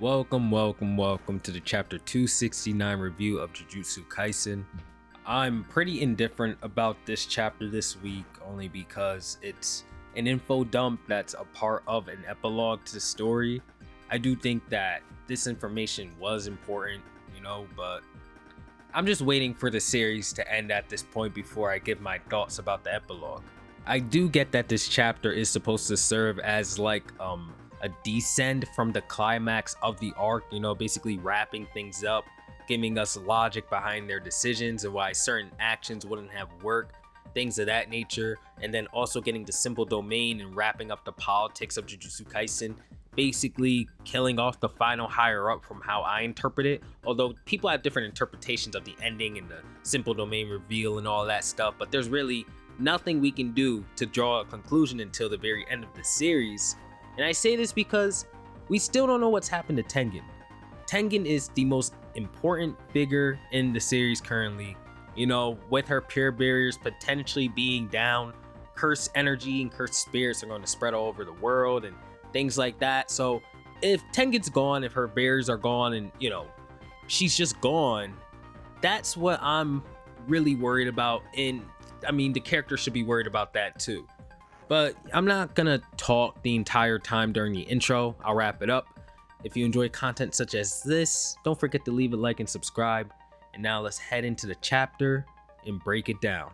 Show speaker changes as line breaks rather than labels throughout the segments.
Welcome to the chapter 269 review of Jujutsu Kaisen. I'm pretty indifferent about this chapter this week only because it's an info dump that's a part of an epilogue to the story. I do think that this information was important, but I'm just waiting for the series to end at this point before I give my thoughts about the epilogue. I do get that this chapter is supposed to serve as like a descend from the climax of the arc, basically wrapping things up, giving us logic behind their decisions and why certain actions wouldn't have worked, things of that nature, and then also getting the simple domain and wrapping up the politics of Jujutsu Kaisen, basically killing off the final higher up from how I interpret it, although people have different interpretations of the ending and the simple domain reveal and all that stuff, but there's really nothing we can do to draw a conclusion until the very end of the series. And I say this because we still don't know what's happened to Tengen. Tengen is the most important figure in the series currently. With her pure barriers potentially being down, cursed energy and cursed spirits are going to spread all over the world and things like that. So if Tengen's gone, if her barriers are gone and, she's just gone, that's what I'm really worried about. And I mean, the character should be worried about that too. But I'm not gonna talk the entire time during the intro. I'll wrap it up. If you enjoy content such as this, don't forget to leave a like and subscribe. And now let's head into the chapter and break it down.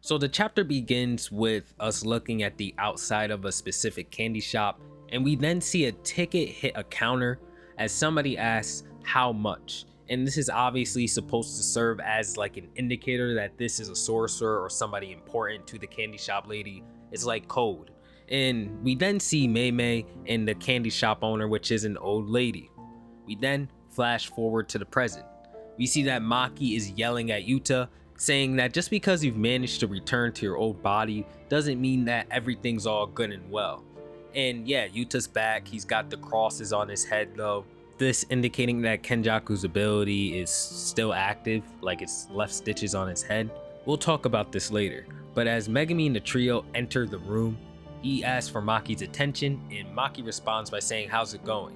So the chapter begins with us looking at the outside of a specific candy shop, and we then see a ticket hit a counter as somebody asks how much. And this is obviously supposed to serve as like an indicator that this is a sorcerer or somebody important to the candy shop lady. It's like code. And we then see Mei Mei and the candy shop owner, which is an old lady. We then flash forward to the present. We see that Maki is yelling at Yuta, saying that just because you've managed to return to your old body doesn't mean that everything's all good and well. And yeah, Yuta's back. He's got the crosses on his head though. This indicating that Kenjaku's ability is still active, like it's left stitches on his head. We'll talk about this later. But as Megumi and the trio enter the room, he asks for Maki's attention, and Maki responds by saying, "How's it going?"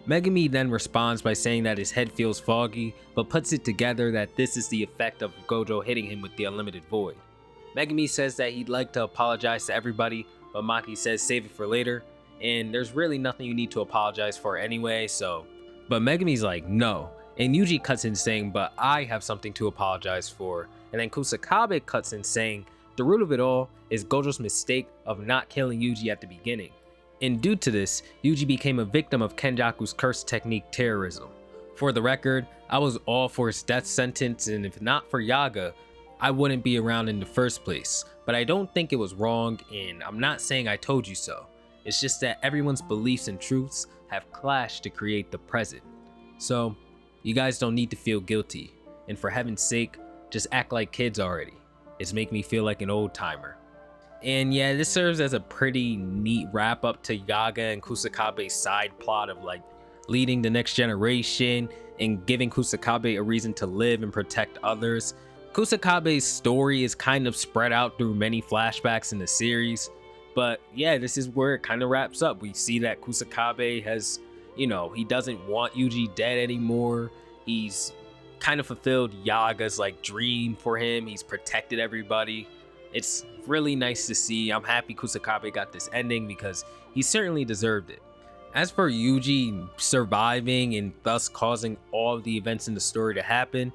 Megumi then responds by saying that his head feels foggy, but puts it together that this is the effect of Gojo hitting him with the unlimited void. Megumi says that he'd like to apologize to everybody, but Maki says save it for later, and there's really nothing you need to apologize for anyway, But Megumi's like, no. And Yuji cuts in saying, but I have something to apologize for. And then Kusakabe cuts in saying, the root of it all is Gojo's mistake of not killing Yuji at the beginning. And due to this, Yuji became a victim of Kenjaku's curse technique terrorism. For the record, I was all for his death sentence, and if not for Yaga, I wouldn't be around in the first place. But I don't think it was wrong, and I'm not saying I told you so. It's just that everyone's beliefs and truths have clashed to create the present. So, you guys don't need to feel guilty. And for heaven's sake, just act like kids already. It's making me feel like an old timer. And yeah, this serves as a pretty neat wrap up to Yaga and Kusakabe's side plot of like leading the next generation and giving Kusakabe a reason to live and protect others. Kusakabe's story is kind of spread out through many flashbacks in the series. But yeah, this is where it kind of wraps up. We see that Kusakabe has, he doesn't want Yuji dead anymore. He's kind of fulfilled Yaga's like dream for him. He's protected everybody. It's really nice to see. I'm happy Kusakabe got this ending because he certainly deserved it. As for Yuji surviving and thus causing all of the events in the story to happen,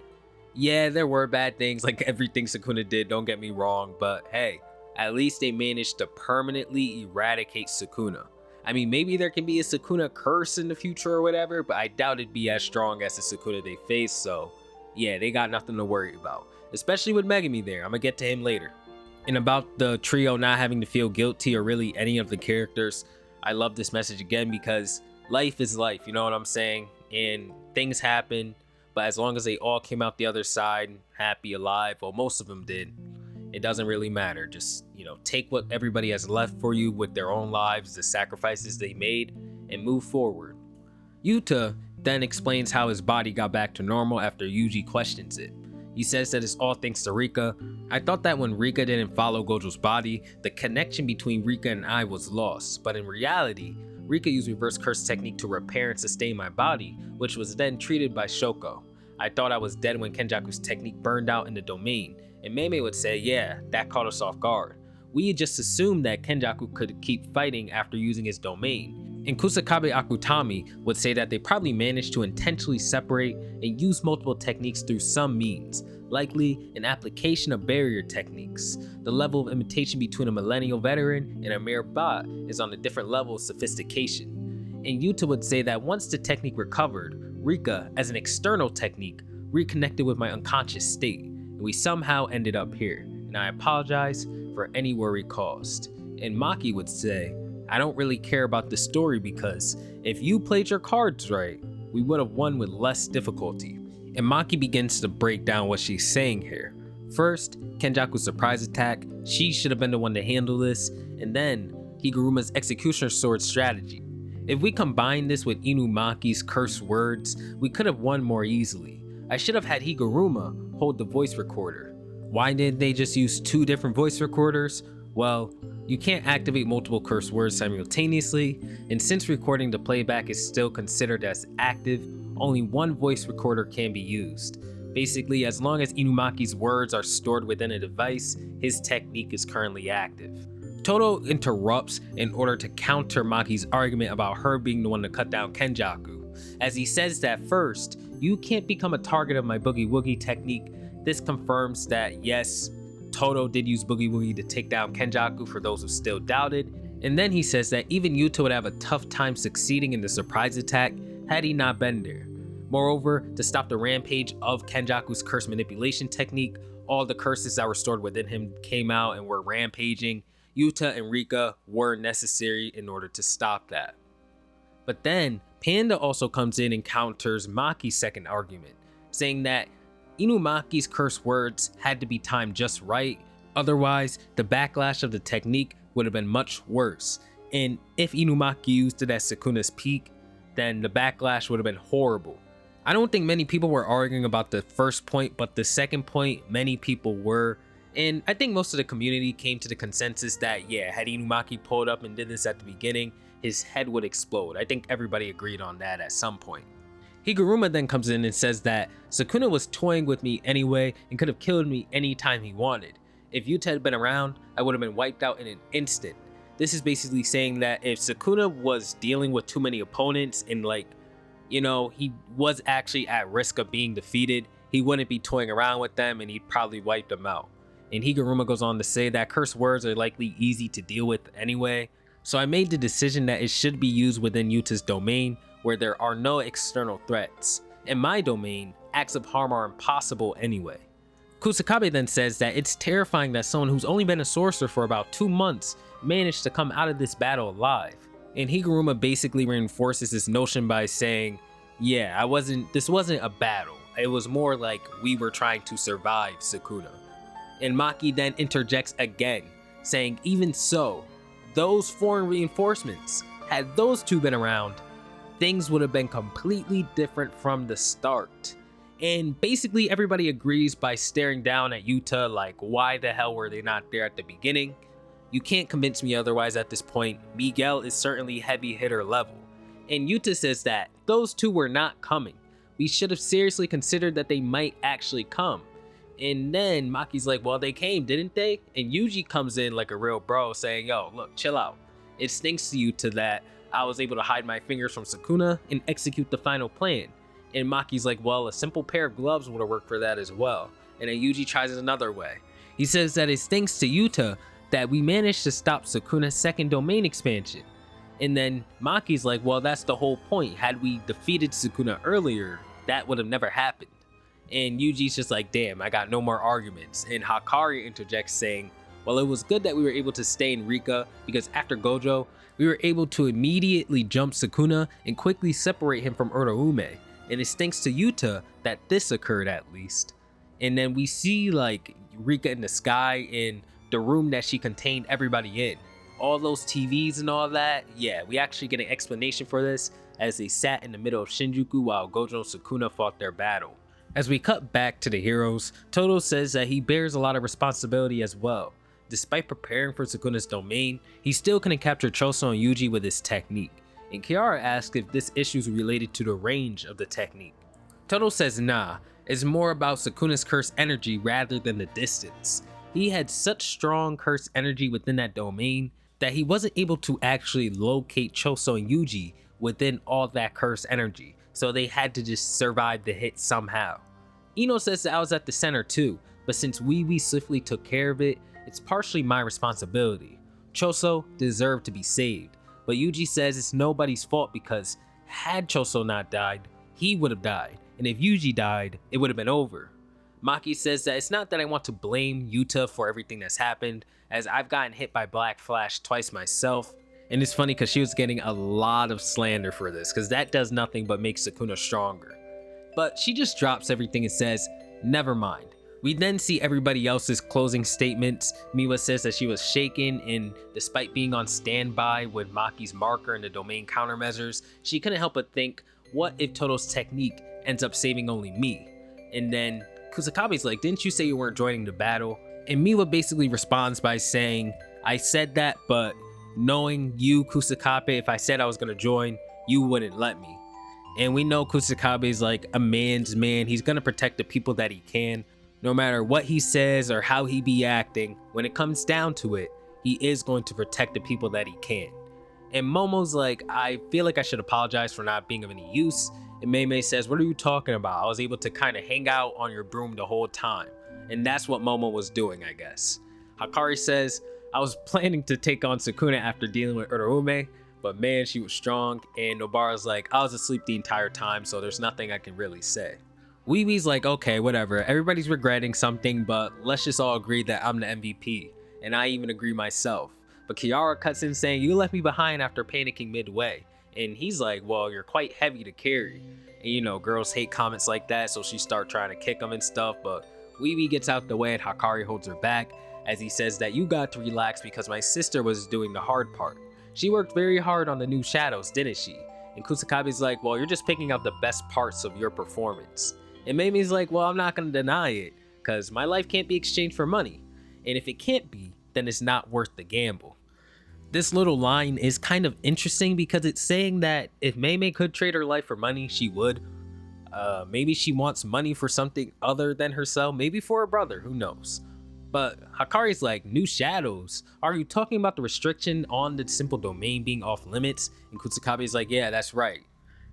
yeah, there were bad things like everything Sukuna did, don't get me wrong, but hey, at least they managed to permanently eradicate Sukuna. I mean, maybe there can be a Sukuna curse in the future or whatever, but I doubt it'd be as strong as the Sukuna they face, so yeah, they got nothing to worry about. Especially with Megumi there, I'm gonna get to him later. And about the trio not having to feel guilty or really any of the characters, I love this message again because life is life, you know what I'm saying? And things happen, but as long as they all came out the other side happy, alive, well, most of them did, it doesn't really matter. Just, take what everybody has left for you with their own lives, the sacrifices they made, and move forward. Yuta then explains how his body got back to normal after Yuji questions it. He says that it's all thanks to Rika. I thought that when Rika didn't follow Gojo's body, the connection between Rika and I was lost, but in reality, Rika used reverse curse technique to repair and sustain my body, which was then treated by Shoko. I thought I was dead when Kenjaku's technique burned out in the domain, and Meimei would say, yeah, that caught us off guard. We had just assumed that Kenjaku could keep fighting after using his domain. And Kusakabe Akutami would say that they probably managed to intentionally separate and use multiple techniques through some means, likely an application of barrier techniques. The level of imitation between a millennial veteran and a mere bot is on a different level of sophistication. And Yuta would say that once the technique recovered, Rika, as an external technique, reconnected with my unconscious state, and we somehow ended up here, and I apologize for any worry caused. And Maki would say, I don't really care about the story because if you played your cards right, we would have won with less difficulty. And Maki begins to break down what she's saying here. First, Kenjaku's surprise attack, she should have been the one to handle this, and then Higuruma's executioner sword strategy. If we combine this with Inumaki's cursed words, we could have won more easily. I should have had Higuruma hold the voice recorder. Why didn't they just use 2 different voice recorders? Well, you can't activate multiple curse words simultaneously, and since recording the playback is still considered as active, only one voice recorder can be used. Basically, as long as Inumaki's words are stored within a device, his technique is currently active. Todo interrupts in order to counter Maki's argument about her being the one to cut down Kenjaku, as he says that first, you can't become a target of my Boogie Woogie technique. This confirms that yes, Todo did use Boogie Woogie to take down Kenjaku for those who still doubted, and then he says that even Yuta would have a tough time succeeding in the surprise attack had he not been there. Moreover, to stop the rampage of Kenjaku's curse manipulation technique, all the curses that were stored within him came out and were rampaging. Yuta and Rika were necessary in order to stop that. But then, Panda also comes in and counters Maki's second argument, saying that Inumaki's curse words had to be timed just right, otherwise the backlash of the technique would have been much worse, and if Inumaki used it at Sukuna's peak, then the backlash would have been horrible. I don't think many people were arguing about the first point, but the second point, many people were. And I think most of the community came to the consensus that, yeah, had Inumaki pulled up and did this at the beginning, his head would explode. I think everybody agreed on that at some point. Higuruma then comes in and says that Sukuna was toying with me anyway and could have killed me anytime he wanted. If Yuta had been around, I would have been wiped out in an instant. This is basically saying that if Sukuna was dealing with too many opponents and he was actually at risk of being defeated, he wouldn't be toying around with them and he'd probably wipe them out. And Higuruma goes on to say that curse words are likely easy to deal with anyway, so I made the decision that it should be used within Yuta's domain where there are no external threats. In my domain, acts of harm are impossible anyway. Kusakabe then says that it's terrifying that someone who's only been a sorcerer for about 2 months managed to come out of this battle alive. And Higuruma basically reinforces this notion by saying, yeah, this wasn't a battle. It was more like we were trying to survive Sukuna. And Maki then interjects again, saying even so, those foreign reinforcements, had those 2 been around, things would have been completely different from the start. And basically everybody agrees by staring down at Yuta like, why the hell were they not there at the beginning? You can't convince me otherwise at this point. Miguel is certainly heavy hitter level. And Yuta says that those 2 were not coming. We should have seriously considered that they might actually come. And then Maki's like, well, they came, didn't they? And Yuji comes in like a real bro saying, yo, look, chill out. It stinks to Yuta that I was able to hide my fingers from Sukuna and execute the final plan. And Maki's like, well, a simple pair of gloves would have worked for that as well. And then Yuji tries it another way. He says that it's thanks to Yuta that we managed to stop Sukuna's second domain expansion. And then Maki's like, well, that's the whole point. Had we defeated Sukuna earlier, that would have never happened. And Yuji's just like, damn, I got no more arguments. And Hakari interjects saying, well, it was good that we were able to stay in Rika because after Gojo, we were able to immediately jump Sukuna and quickly separate him from Uraume. And it's thanks to Yuta that this occurred at least. And then we see like Rika in the sky in the room that she contained everybody in. All those TVs and all that, yeah, we actually get an explanation for this as they sat in the middle of Shinjuku while Gojo and Sukuna fought their battle. As we cut back to the heroes, Todo says that he bears a lot of responsibility as well. Despite preparing for Sukuna's domain, he still couldn't capture Choso and Yuji with his technique. and Kiara asks if this issue is related to the range of the technique. Todo says nah, it's more about Sukuna's curse energy rather than the distance. He had such strong curse energy within that domain that he wasn't able to actually locate Choso and Yuji within all that curse energy, so they had to just survive the hit somehow. Ino says that I was at the center too, but since YUJI swiftly took care of it, it's partially my responsibility. Choso deserved to be saved, but YUJI says it's nobody's fault because had Choso not died, he would have died, and if YUJI died, it would have been over. Maki says that it's not that I want to blame Yuta for everything that's happened, as I've gotten hit by Black Flash twice myself, and it's funny because she was getting a lot of slander for this, because that does nothing but make Sukuna stronger. But she just drops everything and says, never mind. We then see everybody else's closing statements. Miwa says that she was shaken, and despite being on standby with Maki's marker and the domain countermeasures, she couldn't help but think, what if Todo's technique ends up saving only me? And then Kusakabe's like, didn't you say you weren't joining the battle? And Miwa basically responds by saying, I said that, but knowing you, Kusakabe, if I said I was gonna join, you wouldn't let me. And we know Kusakabe's like a man's man. He's gonna protect the people that he can. No matter what he says or how he be acting, when it comes down to it, he is going to protect the people that he can. And Momo's like, I feel like I should apologize for not being of any use. And Mei says, what are you talking about? I was able to kind of hang out on your broom the whole time. And that's what Momo was doing, I guess. Hakari says, I was planning to take on Sukuna after dealing with Uraume, but man, she was strong. And Nobara's like, I was asleep the entire time, so there's nothing I can really say. YUJI's like, okay, whatever. Everybody's regretting something, but let's just all agree that I'm the MVP. And I even agree myself. But Kiara cuts in saying, you left me behind after panicking midway. And he's like, well, you're quite heavy to carry. And you know, girls hate comments like that, so she starts trying to kick him and stuff. But YUJI gets out the way and Hakari holds her back as he says that you got to relax because my sister was doing the hard part. She worked very hard on the new shadows, didn't she? And Kusakabe's like, well, you're just picking out the best parts of your performance. And Mei's like, well, I'm not going to deny it, because my life can't be exchanged for money. And if it can't be, then it's not worth the gamble. This little line is kind of interesting because it's saying that if Mei could trade her life for money, she would. Maybe she wants money for something other than herself, maybe for her brother, who knows. But Hakari's like, new shadows? Are you talking about the restriction on the simple domain being off limits? And Kusakabe's like, yeah, that's right.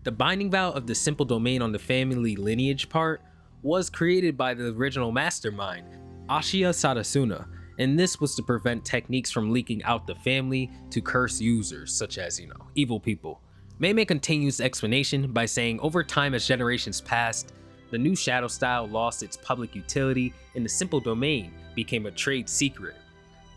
The binding vow of the simple domain on the family lineage part was created by the original mastermind, Ashiya Sadasuna, and this was to prevent techniques from leaking out the family to curse users, such as, evil people. Mei continues the explanation by saying over time as generations passed, the new shadow style lost its public utility and the simple domain became a trade secret.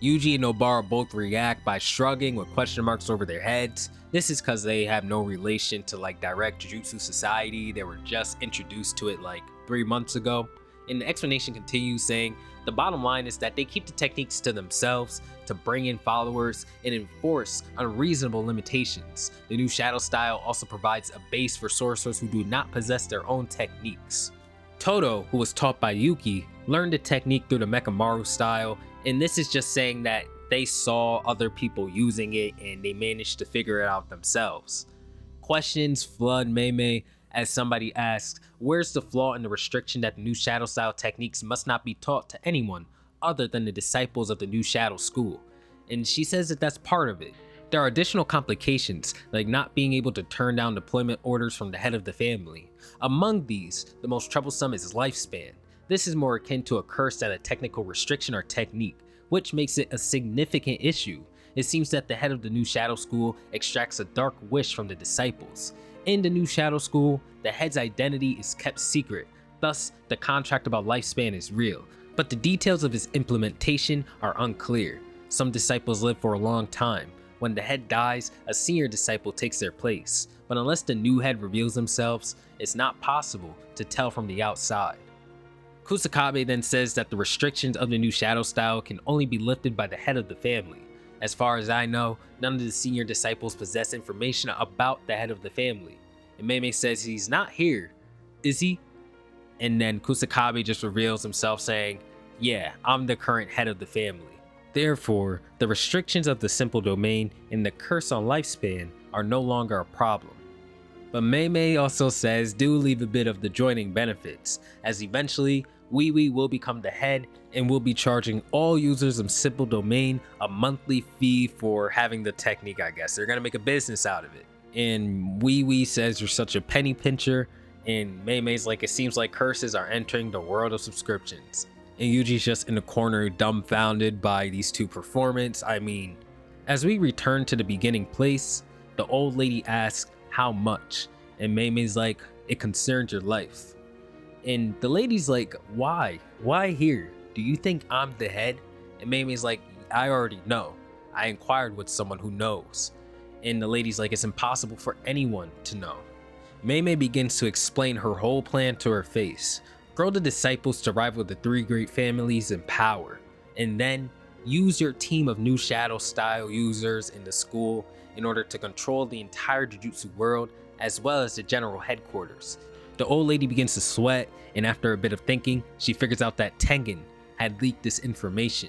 YUJI and Nobara both react by shrugging with question marks over their heads. This is because they have no relation to direct Jujutsu society. They were just introduced to it 3 months ago. And the explanation continues saying, the bottom line is that they keep the techniques to themselves to bring in followers and enforce unreasonable limitations. The new shadow style also provides a base for sorcerers who do not possess their own techniques. Todo, who was taught by Yuki, learned the technique through the Mekamaru style, and this is just saying that they saw other people using it and they managed to figure it out themselves. Questions flood Mei as somebody asks, where's the flaw in the restriction that the new shadow style techniques must not be taught to anyone other than the disciples of the new shadow school? And she says that that's part of it. There are additional complications, like not being able to turn down deployment orders from the head of the family. Among these, the most troublesome is lifespan. This is more akin to a curse than a technical restriction or technique, which makes it a significant issue. It seems that the head of the new shadow school extracts a dark wish from the disciples. In the new shadow school, the head's identity is kept secret, thus the contract about lifespan is real, but the details of its implementation are unclear. Some disciples live for a long time. When the head dies, a senior disciple takes their place, but unless the new head reveals themselves, it's not possible to tell from the outside. Kusakabe then says that the restrictions of the new shadow style can only be lifted by the head of the family. As far as I know, none of the senior disciples possess information about the head of the family. And Mei says he's not here, is he? And then Kusakabe just reveals himself saying, yeah, I'm the current head of the family. Therefore, the restrictions of the simple domain and the curse on lifespan are no longer a problem. But Mei Mei also says do leave a bit of the joining benefits, as eventually YUJI will become the head and will be charging all users of Simple Domain a monthly fee for having the technique, I guess. They're gonna make a business out of it. And YUJI says you're such a penny pincher, and Mei Mei's like, it seems like curses are entering the world of subscriptions. And Yuji's just in the corner dumbfounded by these two performances. I mean, as we return to the beginning place, the old lady asks how much, and Mei Mei's like, it concerns your life. And the lady's like, why here? Do you think I'm the head? And Mei Mei's like, I already know. I inquired with someone who knows. And the lady's like, it's impossible for anyone to know. Mei Mei begins to explain her whole plan to her face. Grow the disciples to rival the three great families in power, and then use your team of new shadow style users in the school in order to control the entire Jujutsu world as well as the general headquarters. The old lady begins to sweat, and after a bit of thinking, she figures out that Tengen had leaked this information.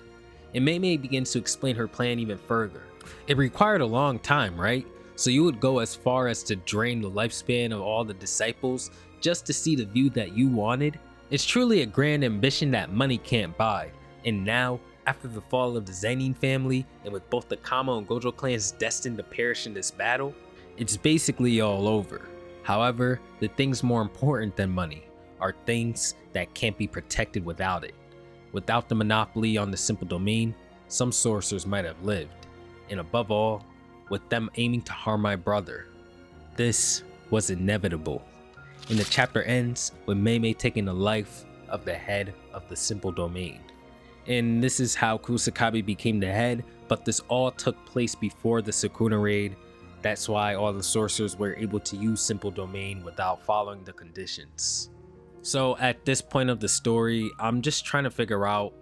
And Mei Mei begins to explain her plan even further. It required a long time, right? So you would go as far as to drain the lifespan of all the disciples just to see the view that you wanted? It's truly a grand ambition that money can't buy. And now, after the fall of the Zenin family, and with both the Kamo and Gojo clans destined to perish in this battle, it's basically all over. However, the things more important than money are things that can't be protected without it. Without the monopoly on the Simple Domain, some sorcerers might have lived. And above all, with them aiming to harm my brother. This was inevitable. And the chapter ends with Mei Mei taking the life of the head of the Simple Domain. And this is how Kusakabe became the head, but this all took place before the Sukuna raid. That's why all the sorcerers were able to use Simple Domain without following the conditions. So at this point of the story, I'm just trying to figure out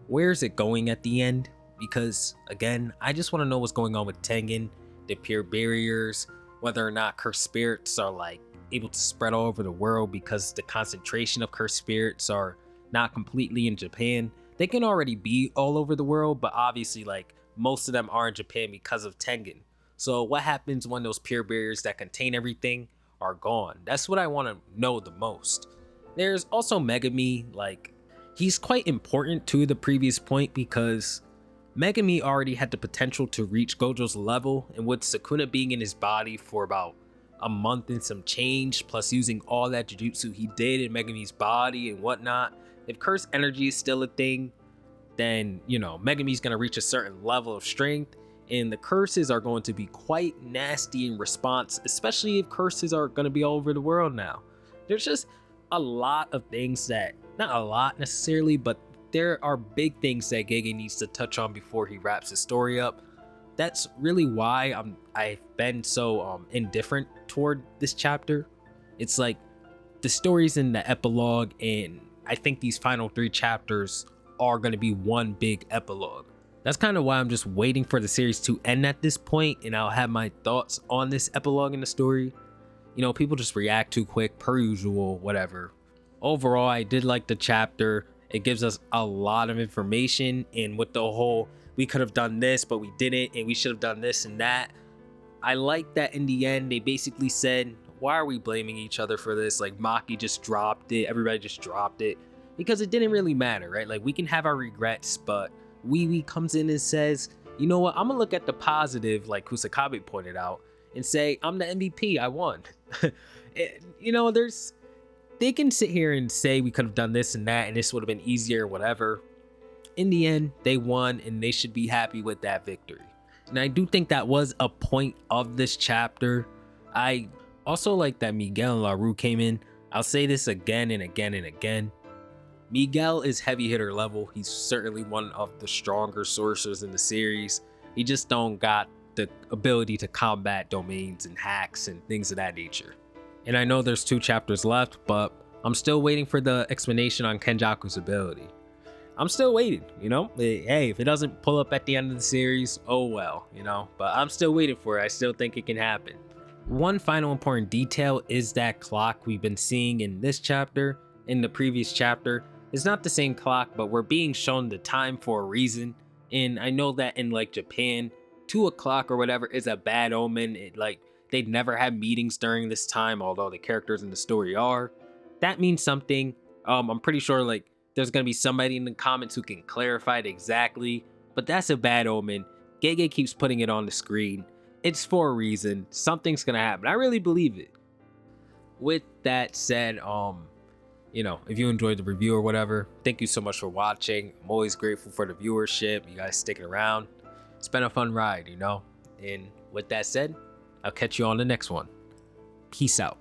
where's it going at the end, because again, I just want to know what's going on with Tengen, the pure barriers, whether or not cursed spirits are like able to spread all over the world because the concentration of cursed spirits are not completely in Japan. They can already be all over the world, but obviously like most of them are in Japan because of Tengen. So what happens when those pure barriers that contain everything are gone? That's what I want to know the most. There's also Megami, like he's quite important to the previous point because Megami already had the potential to reach Gojo's level, and with Sukuna being in his body for about a month and some change, plus using all that Jujutsu he did in Megami's body and whatnot, if cursed energy is still a thing, then, you know, Megami's going to reach a certain level of strength, and the curses are going to be quite nasty in response, especially if curses are going to be all over the world now. There's just a lot of things that, not a lot necessarily, but there are big things that Gege needs to touch on before he wraps his story up. That's really why I've been so indifferent toward this chapter. It's like the story's in the epilogue, and I think these final 3 chapters are going to be one big epilogue. That's kind of why I'm just waiting for the series to end at this point, and I'll have my thoughts on this epilogue in the story. You know, people just react too quick, per usual, whatever. Overall, I did like the chapter. It gives us a lot of information, and with the whole we could have done this but we didn't, and we should have done this and that, I like that in the end they basically said, why are we blaming each other for this? Like Maki just dropped it, everybody just dropped it, because it didn't really matter, right? Like we can have our regrets, but YUJI comes in and says, you know what, I'm gonna look at the positive, like Kusakabe pointed out, and say I'm the MVP, I won. You know, they can sit here and say we could have done this and that and this would have been easier, whatever. In the end, they won, and they should be happy with that victory. And I do think that was a point of this chapter. I also like that Miguel and LaRue came in. I'll say this again and again and again. Miguel is heavy hitter level. He's certainly one of the stronger sorcerers in the series. He just don't got the ability to combat domains and hacks and things of that nature. And I know there's 2 chapters left, but I'm still waiting for the explanation on Kenjaku's ability. I'm still waiting, you know? Hey, if it doesn't pull up at the end of the series, oh well, you know? But I'm still waiting for it. I still think it can happen. One final important detail is that clock we've been seeing in this chapter, in the previous chapter. It's not the same clock, but we're being shown the time for a reason. And I know that in like Japan, 2 o'clock or whatever is a bad omen. It, like, they'd never had meetings during this time, although the characters in the story are. That means something. I'm pretty sure like there's gonna be somebody in the comments who can clarify it exactly, but that's a bad omen. Gege keeps putting it on the screen. It's for a reason. Something's gonna happen. I really believe it. With that said, if you enjoyed the review or whatever, thank you so much for watching. I'm always grateful for the viewership, you guys sticking around. It's been a fun ride, And with that said, I'll catch you on the next one. Peace out.